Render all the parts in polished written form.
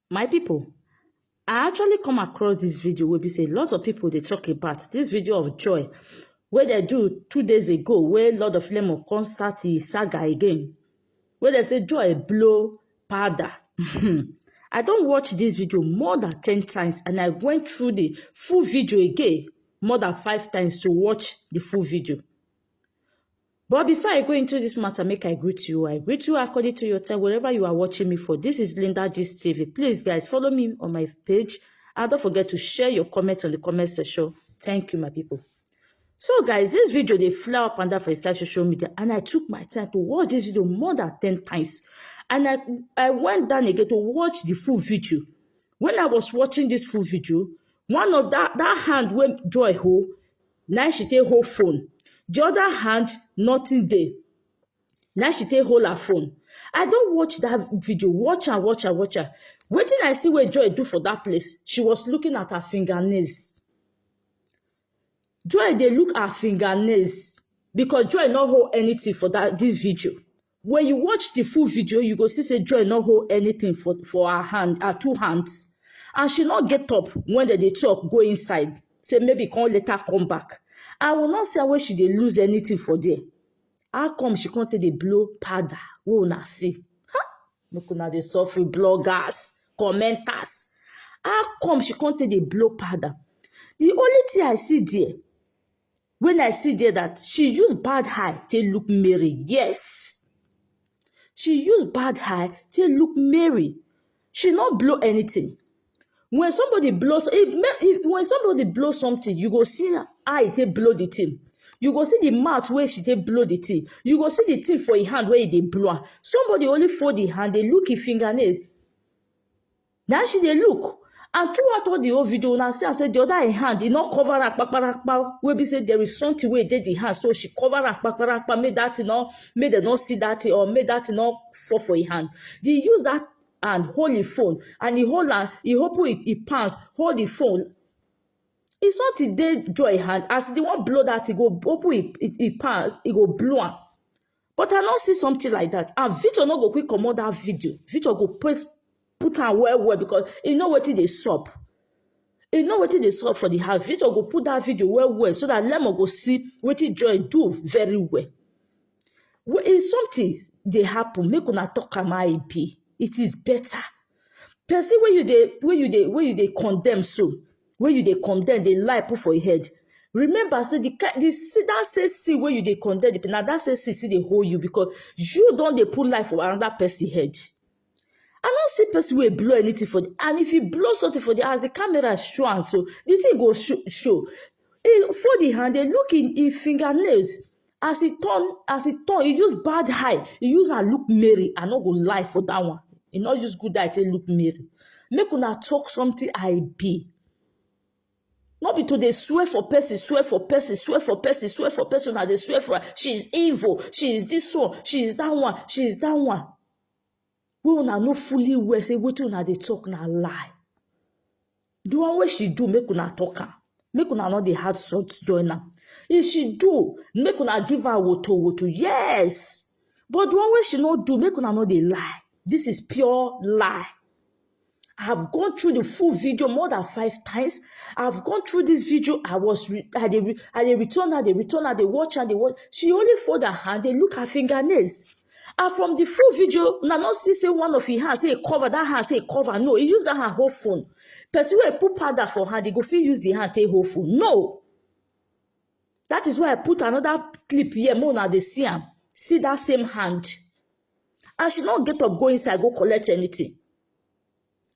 My people, I actually come across this video where we say lots of people they talk about this video of Joy where they do 2 days ago where Lord of Lemon come start the saga again where they say Joy blow powder. I don't watch this video more than 10 times and I went through the full video again more than 5 times to watch the full video. But before I go into this matter, make I greet you. I greet you according to your time, wherever you are watching me for. This is Linda Gist TV. Please, guys, follow me on my page. And don't forget to share your comments on the comment section. Thank you, my people. So, guys, this video, they fly up and down for inside social media. And I took my time to watch this video more than 10 times. And I went down again to watch the full video. When I was watching this full video, one of that hand when Joy hold, now she take whole phone. The other hand, nothing there. Now she take hold her phone. I don't watch that video. Watch her. Waiting, I see what Joy do for that place. She was looking at her fingernails. Joy, they look at her fingernails because Joy not hold anything for this video. When you watch the full video, you go see say Joy not hold anything for her hand, her 2 hands. And she not get up when they talk, go inside. Say maybe can later come back. I will not say where she dey lose anything for there. How come she can't take the blow powder? We will not see. Look at the suffer bloggers, commenters. How come she can't take the blow powder? The only thing I see there, when I see there that she used bad eye to look merry. Yes. She used bad eye to look merry. She not blow anything. When somebody blows, when somebody blows something, you go see her eye take blow the thing. You go see the mouth where she take blow the thing. You go see the thing for her hand where they blow. Somebody only fold the hand, they look her fingernail. Now she they look. And throughout all the whole video, now see I said the other hand, they not cover her where we say there is something where they did the hand. So she cover her made that made them not see that or made that not fall for her hand. They use that and hold the phone and he open his pants, hold the phone. It's not they Joy hand as the one blow that he go open his pants, he go blow am. But I not see something like that. And Victor not go quick comot that video. Victor go put am well because he know wetin dey sup. He know wetin dey sup for the house. Victor go put that video well so that Lemon go see wetin Joy do very well. If something dey happen, make una talk am how e be. It is better. Person where you they condemn so, where you they condemn, they lie put for your head. Remember, so that says see where you they condemn the now that says see they hold you because you don't they put life for another person head. I don't see person will blow anything for the and if you blow something for the as the camera show and so the thing go show. For the hand, they look in fingernails. As he turn, he use bad eye. He use and look merry. I not go lie for that one. He not use good eye to look merry. Make una talk something I be. Not be to they swear for person. Now they swear for her. She's evil. She is this one. She is that one. We una no fully well say what una they talk na lie. The one way she do make una talk her. Make una not the hard sort join her. If she do, make una give her woto. Yes. But the one way she not do, make una not the lie. This is pure lie. I have gone through the full video more than 5 times. I've gone through this video. I return her, they watch her, She only fold her hand, they look her fingernails. And from the full video, now not see say one of her hands say cover, that hand say cover. No, he use that hand whole phone. Person where put powder for her, they go feel use the hand take whole phone. No. That is why I put another clip here. More now they see him. See that same hand. And she not get up, go inside, go collect anything.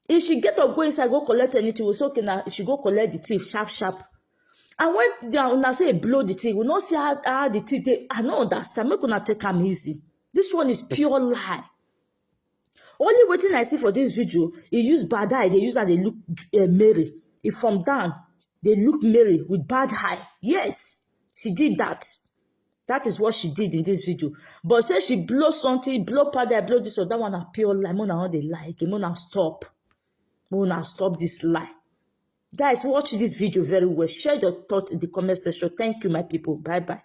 If she get up, go inside, go collect anything, we say okay now she go collect the thief sharp. And when they say blow the thing, we not see how the thing. I don't understand. Make una take am easy. This one is pure lie. Only waiting I see for this video, he use bad eye. They use that they look merry. If from down, they look merry with bad eye. Yes, she did that. That is what she did in this video. But say she blow something, blow powder, blow this or that one, a pure lie. Mona how they lie. Mona stop. Mona stop this lie. Guys, watch this video very well. Share your thoughts in the comment section. Thank you, my people. Bye.